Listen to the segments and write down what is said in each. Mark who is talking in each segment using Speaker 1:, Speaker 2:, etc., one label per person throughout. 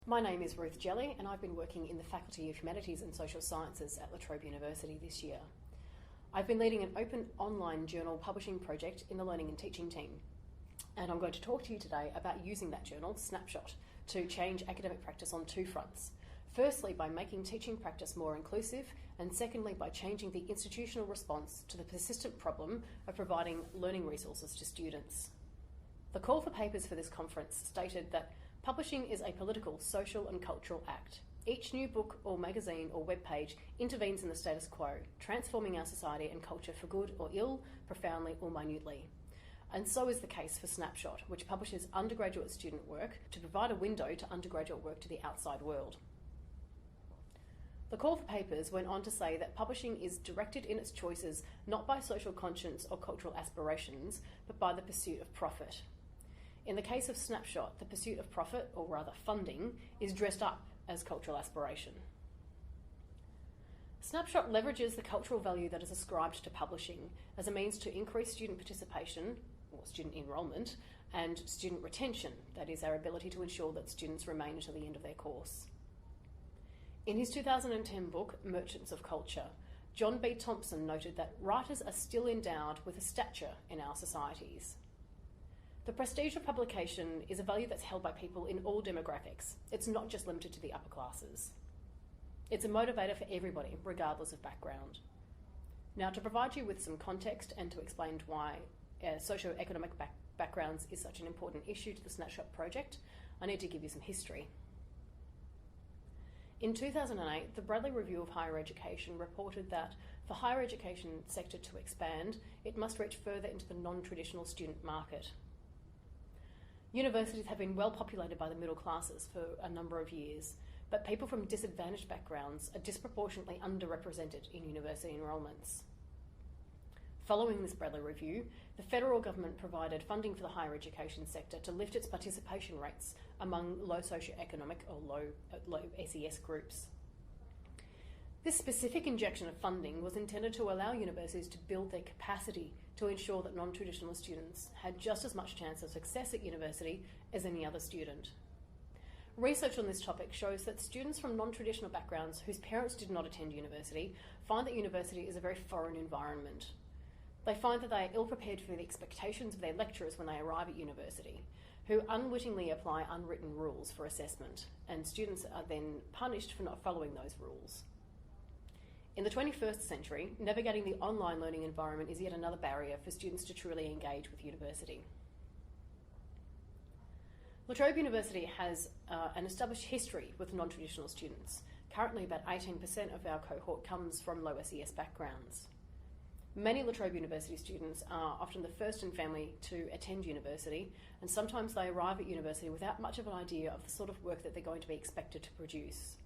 Speaker 1: My name is Ruth Jelley and I've been working in the Faculty of Humanities and Social Sciences at La Trobe University this year. I've been leading an open online journal publishing project in the Learning and Teaching team, and I'm going to talk to you today about using that journal, Snapshot, to change academic practice on two fronts. Firstly, by making teaching practice more inclusive, and secondly, by changing the institutional response to the persistent problem of providing learning resources to students. The call for papers for this conference stated that publishing is a political, social and cultural act. Each new book or magazine or web page intervenes in the status quo, transforming our society and culture for good or ill, profoundly or minutely. And so is the case for Snapshot, which publishes undergraduate student work to provide a window to undergraduate work to the outside world. The call for papers went on to say that publishing is directed in its choices not by social conscience or cultural aspirations, but by the pursuit of profit. In the case of Snapshot, the pursuit of profit, or rather funding, is dressed up as cultural aspiration. Snapshot leverages the cultural value that is ascribed to publishing as a means to increase student participation, or student enrolment, and student retention, that is, our ability to ensure that students remain until the end of their course. In his 2010 book, Merchants of Culture, John B. Thompson noted that writers are still endowed with a stature in our societies. The prestige of publication is a value that's held by people in all demographics. It's not just limited to the upper classes. It's a motivator for everybody, regardless of background. Now, to provide you with some context and to explain why socio-economic backgrounds is such an important issue to the Snapshot project, I need to give you some history. In 2008, the Bradley Review of Higher Education reported that for higher education sector to expand, it must reach further into the non-traditional student market. Universities have been well populated by the middle classes for a number of years, but people from disadvantaged backgrounds are disproportionately underrepresented in university enrolments. Following this Bradley Review, the federal government provided funding for the higher education sector to lift its participation rates among low socioeconomic or low SES groups. This specific injection of funding was intended to allow universities to build their capacity to ensure that non-traditional students had just as much chance of success at university as any other student. Research on this topic shows that students from non-traditional backgrounds whose parents did not attend university find that university is a very foreign environment. They find that they are ill-prepared for the expectations of their lecturers when they arrive at university, who unwittingly apply unwritten rules for assessment, and students are then punished for not following those rules. In the 21st century, navigating the online learning environment is yet another barrier for students to truly engage with university. La Trobe University has an established history with non-traditional students. Currently, about 18% of our cohort comes from low SES backgrounds. Many La Trobe University students are often the first in family to attend university, and sometimes they arrive at university without much of an idea of the sort of work that they're going to be expected to produce.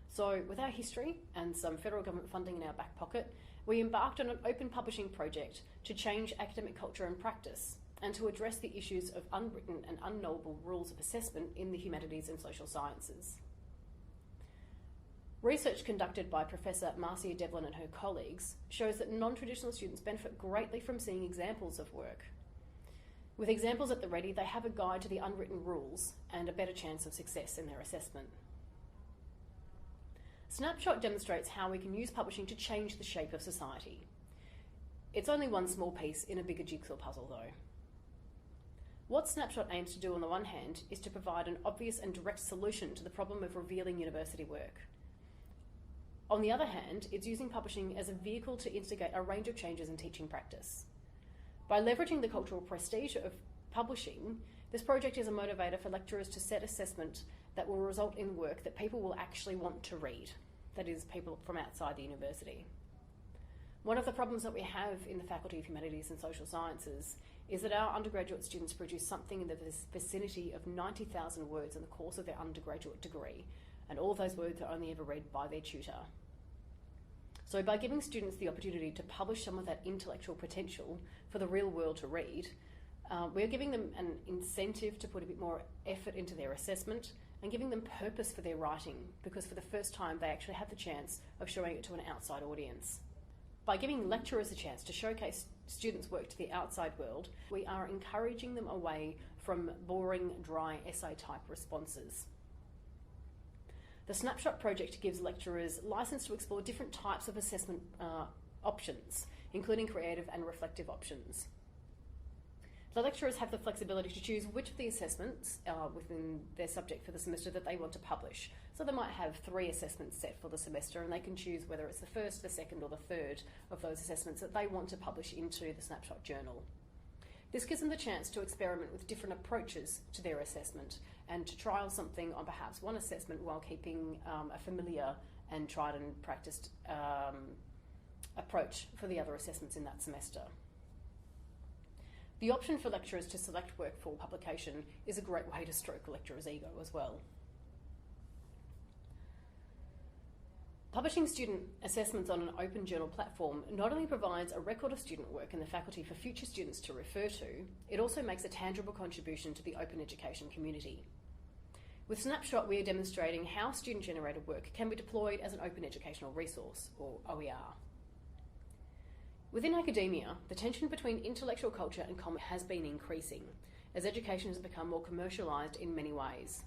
Speaker 1: So, with our history and some federal government funding in our back pocket, we embarked on an open publishing project to change academic culture and practice, and to address the issues of unwritten and unknowable rules of assessment in the humanities and social sciences. Research conducted by Professor Marcia Devlin and her colleagues shows that non-traditional students benefit greatly from seeing examples of work. With examples at the ready, they have a guide to the unwritten rules and a better chance of success in their assessment. Snapshot demonstrates how we can use publishing to change the shape of society. It's only one small piece in a bigger jigsaw puzzle, though. What Snapshot aims to do on the one hand is to provide an obvious and direct solution to the problem of revealing university work. On the other hand, it's using publishing as a vehicle to instigate a range of changes in teaching practice. By leveraging the cultural prestige of publishing, this project is a motivator for lecturers to set assessment that will result in work that people will actually want to read, that is, people from outside the university. One of the problems that we have in the Faculty of Humanities and Social Sciences is that our undergraduate students produce something in the vicinity of 90,000 words in the course of their undergraduate degree, and all of those words are only ever read by their tutor. So by giving students the opportunity to publish some of that intellectual potential for the real world to read, we're giving them an incentive to put a bit more effort into their assessment and giving them purpose for their writing, because for the first time they actually have the chance of showing it to an outside audience. By giving lecturers a chance to showcase students' work to the outside world, we are encouraging them away from boring, dry essay type responses. The Snapshot project gives lecturers license to explore different types of assessment options, including creative and reflective options. The lecturers have the flexibility to choose which of the assessments within their subject for the semester that they want to publish. So they might have 3 assessments set for the semester, and they can choose whether it's the first, the second or the third of those assessments that they want to publish into the Snapshot journal. This gives them the chance to experiment with different approaches to their assessment and to trial something on perhaps one assessment while keeping a familiar and tried and practiced approach for the other assessments in that semester. The option for lecturers to select work for publication is a great way to stroke a lecturer's ego as well. Publishing student assessments on an open journal platform not only provides a record of student work in the faculty for future students to refer to, it also makes a tangible contribution to the open education community. With Snapshot, we are demonstrating how student-generated work can be deployed as an open educational resource, or OER. Within academia, the tension between intellectual culture and commerce has been increasing, as education has become more commercialised in many ways.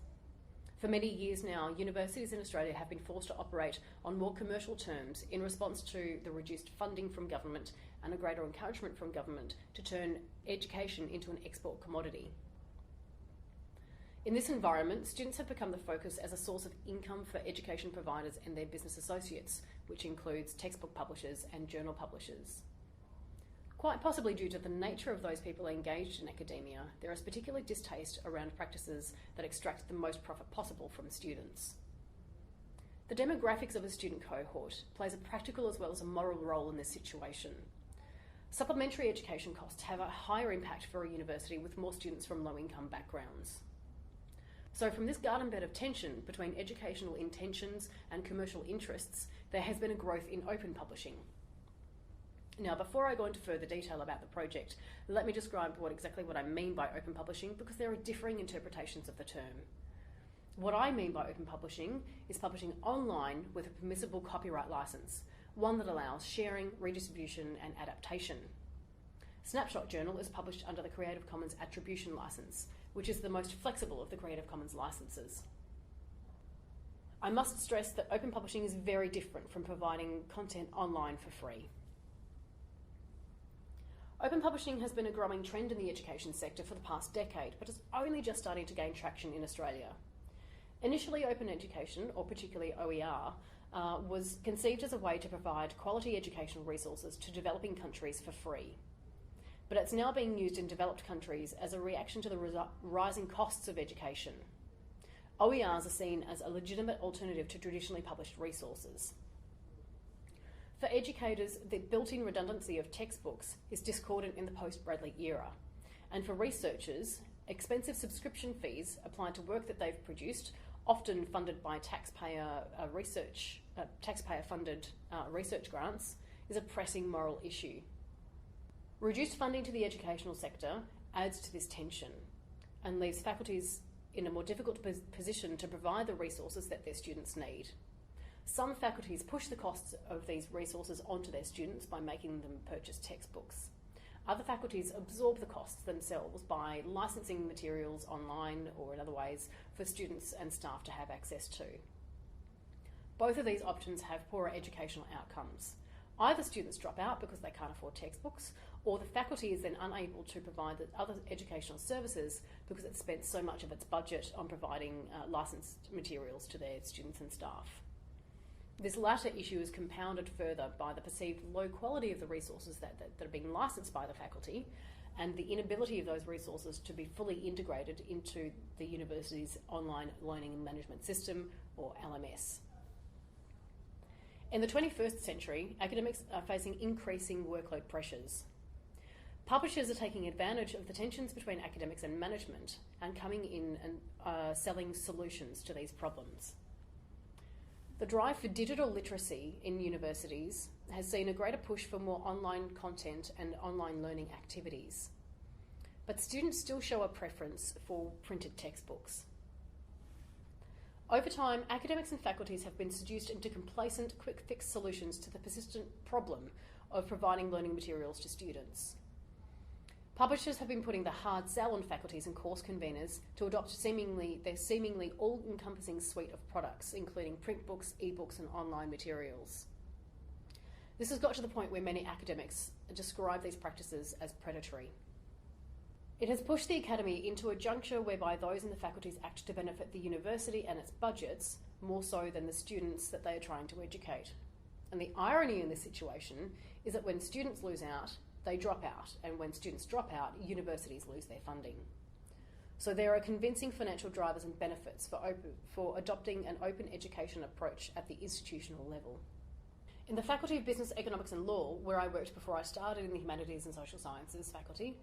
Speaker 1: For many years now, universities in Australia have been forced to operate on more commercial terms in response to the reduced funding from government and a greater encouragement from government to turn education into an export commodity. In this environment, students have become the focus as a source of income for education providers and their business associates, which includes textbook publishers and journal publishers. Quite possibly due to the nature of those people engaged in academia, there is particular distaste around practices that extract the most profit possible from students. The demographics of a student cohort plays a practical as well as a moral role in this situation. Supplementary education costs have a higher impact for a university with more students from low-income backgrounds. So from this garden bed of tension between educational intentions and commercial interests, there has been a growth in open publishing. Now, before I go into further detail about the project, let me describe exactly what I mean by open publishing, because there are differing interpretations of the term. What I mean by open publishing is publishing online with a permissible copyright license, one that allows sharing, redistribution and adaptation. Snapshot Journal is published under the Creative Commons Attribution License, which is the most flexible of the Creative Commons licenses. I must stress that open publishing is very different from providing content online for free. Open publishing has been a growing trend in the education sector for the past decade, but is only just starting to gain traction in Australia. Initially, open education, or particularly OER, was conceived as a way to provide quality educational resources to developing countries for free. But it's now being used in developed countries as a reaction to the rising costs of education. OERs are seen as a legitimate alternative to traditionally published resources. For educators, the built-in redundancy of textbooks is discordant in the post-Bradley era. And for researchers, expensive subscription fees applied to work that they've produced, often funded by taxpayer-funded research grants, is a pressing moral issue. Reduced funding to the educational sector adds to this tension and leaves faculties in a more difficult position to provide the resources that their students need. Some faculties push the costs of these resources onto their students by making them purchase textbooks. Other faculties absorb the costs themselves by licensing materials online or in other ways for students and staff to have access to. Both of these options have poorer educational outcomes. Either students drop out because they can't afford textbooks, or the faculty is then unable to provide the other educational services because it's spent so much of its budget on providing licensed materials to their students and staff. This latter issue is compounded further by the perceived low quality of the resources that are being licensed by the faculty and the inability of those resources to be fully integrated into the university's online learning and management system, or LMS. In the 21st century, academics are facing increasing workload pressures. Publishers are taking advantage of the tensions between academics and management and coming in and selling solutions to these problems. The drive for digital literacy in universities has seen a greater push for more online content and online learning activities. But students still show a preference for printed textbooks. Over time, academics and faculties have been seduced into complacent, quick-fix solutions to the persistent problem of providing learning materials to students. Publishers have been putting the hard sell on faculties and course conveners to adopt their seemingly all-encompassing suite of products, including print books, ebooks, and online materials. This has got to the point where many academics describe these practices as predatory. It has pushed the academy into a juncture whereby those in the faculties act to benefit the university and its budgets more so than the students that they are trying to educate. And the irony in this situation is that when students lose out, they drop out, and when students drop out, universities lose their funding. So there are convincing financial drivers and benefits for adopting an open education approach at the institutional level. In the Faculty of Business, Economics and Law, where I worked before I started in the Humanities and Social Sciences faculty,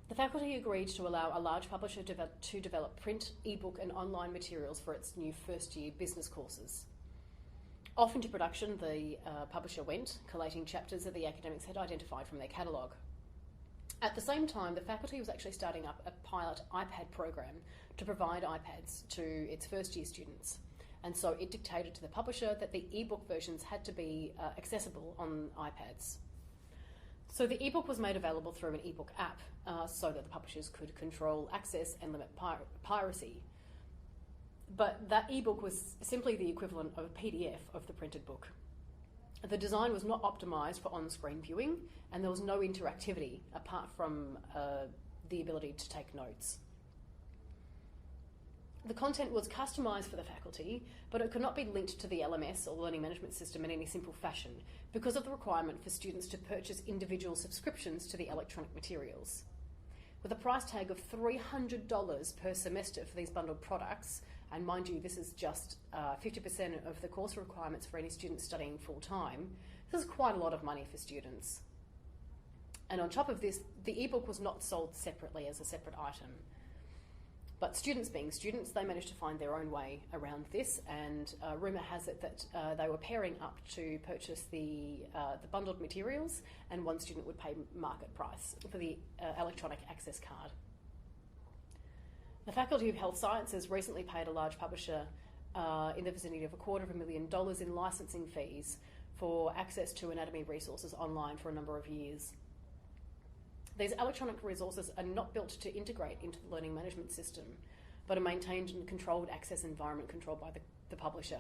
Speaker 1: the faculty agreed to allow a large publisher to develop print, ebook and online materials for its new first-year business courses. Off into production, the publisher went, collating chapters that the academics had identified from their catalogue. At the same time, the faculty was actually starting up a pilot iPad program to provide iPads to its first-year students. And so it dictated to the publisher that the ebook versions had to be accessible on iPads. So the ebook was made available through an ebook app so that the publishers could control access and limit piracy. But that ebook was simply the equivalent of a PDF of the printed book. The design was not optimised for on-screen viewing, and there was no interactivity apart from the ability to take notes. The content was customised for the faculty, but it could not be linked to the LMS or learning management system in any simple fashion because of the requirement for students to purchase individual subscriptions to the electronic materials. With a price tag of $300 per semester for these bundled products, and mind you, this is just 50% of the course requirements for any student studying full-time, this is quite a lot of money for students. And on top of this, the ebook was not sold separately as a separate item. But students being students, they managed to find their own way around this, and rumour has it that they were pairing up to purchase the bundled materials, and one student would pay market price for the electronic access card. The Faculty of Health Sciences recently paid a large publisher in the vicinity of $250,000 in licensing fees for access to anatomy resources online for a number of years. These electronic resources are not built to integrate into the learning management system, but are maintained in a controlled access environment controlled by the publisher.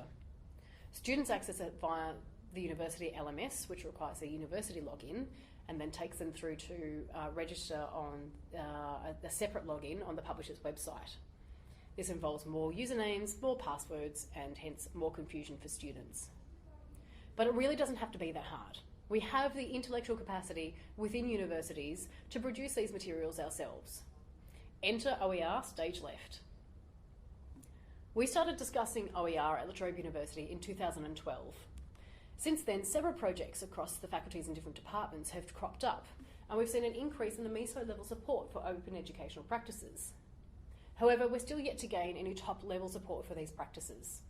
Speaker 1: Students access it via the university LMS, which requires a university login, and then takes them through to register on a separate login on the publisher's website. This involves more usernames, more passwords, and hence more confusion for students. But it really doesn't have to be that hard. We have the intellectual capacity within universities to produce these materials ourselves. Enter OER stage left. We started discussing OER at La Trobe University in 2012. Since then, several projects across the faculties and different departments have cropped up, and we've seen an increase in the MESO level support for open educational practices. However, we're still yet to gain any top level support for these practices.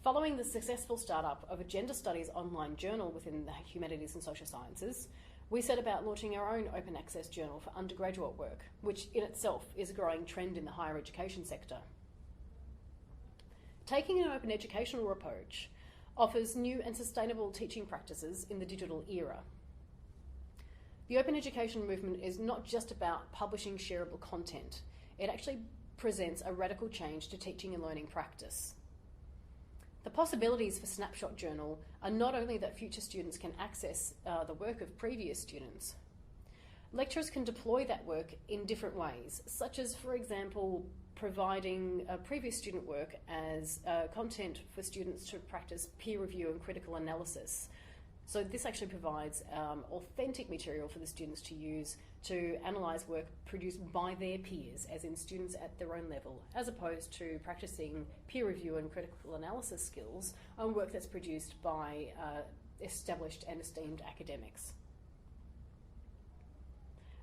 Speaker 1: Following the successful startup of a gender studies online journal within the Humanities and Social Sciences, we set about launching our own open access journal for undergraduate work, which in itself is a growing trend in the higher education sector. Taking an open educational approach offers new and sustainable teaching practices in the digital era. The open education movement is not just about publishing shareable content. It actually presents a radical change to teaching and learning practice. The possibilities for Snapshot Journal are not only that future students can access the work of previous students. Lecturers can deploy that work in different ways, such as, for example, providing previous student work as content for students to practice peer review and critical analysis. So this actually provides authentic material for the students to use to analyse work produced by their peers, as in students at their own level, as opposed to practising peer review and critical analysis skills on work that's produced by established and esteemed academics.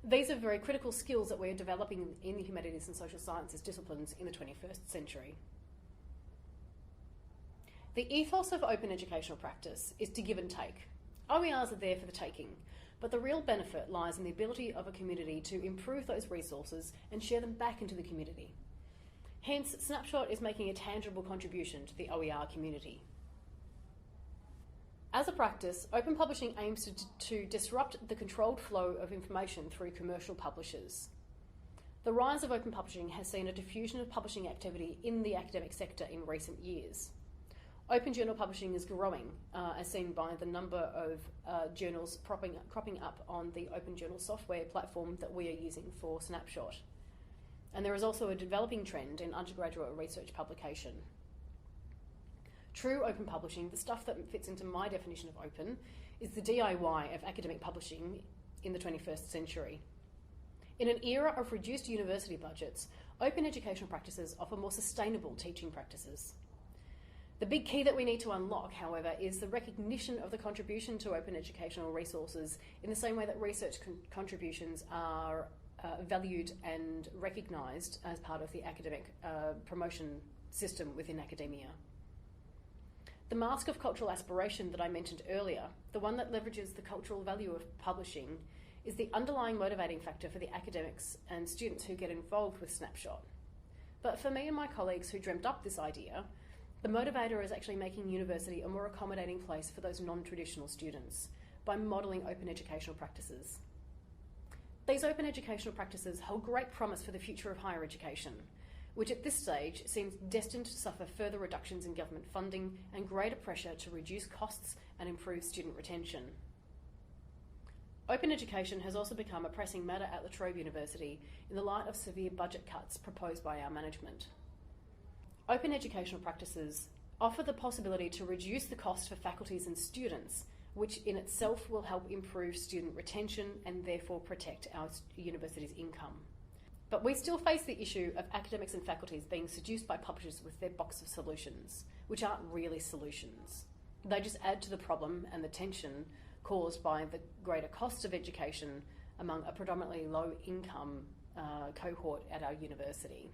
Speaker 1: These are very critical skills that we're developing in the humanities and social sciences disciplines in the 21st century. The ethos of open educational practice is to give and take. OERs are there for the taking, but the real benefit lies in the ability of a community to improve those resources and share them back into the community. Hence, Snapshot is making a tangible contribution to the OER community. As a practice, open publishing aims to disrupt the controlled flow of information through commercial publishers. The rise of open publishing has seen a diffusion of publishing activity in the academic sector in recent years. Open journal publishing is growing, as seen by the number of journals cropping up on the Open Journal software platform that we are using for Snapshot. And there is also a developing trend in undergraduate research publication. True open publishing, the stuff that fits into my definition of open, is the DIY of academic publishing in the 21st century. In an era of reduced university budgets, open educational practices offer more sustainable teaching practices. The big key that we need to unlock, however, is the recognition of the contribution to open educational resources in the same way that research contributions are valued and recognised as part of the academic promotion system within academia. The mask of cultural aspiration that I mentioned earlier, the one that leverages the cultural value of publishing, is the underlying motivating factor for the academics and students who get involved with Snapshot. But for me and my colleagues who dreamt up this idea, the motivator is actually making university a more accommodating place for those non-traditional students by modelling open educational practices. These open educational practices hold great promise for the future of higher education, which at this stage seems destined to suffer further reductions in government funding and greater pressure to reduce costs and improve student retention. Open education has also become a pressing matter at La Trobe University in the light of severe budget cuts proposed by our management. Open educational practices offer the possibility to reduce the cost for faculties and students, which in itself will help improve student retention and therefore protect our university's income. But we still face the issue of academics and faculties being seduced by publishers with their box of solutions, which aren't really solutions. They just add to the problem and the tension caused by the greater cost of education among a predominantly low-income cohort at our university.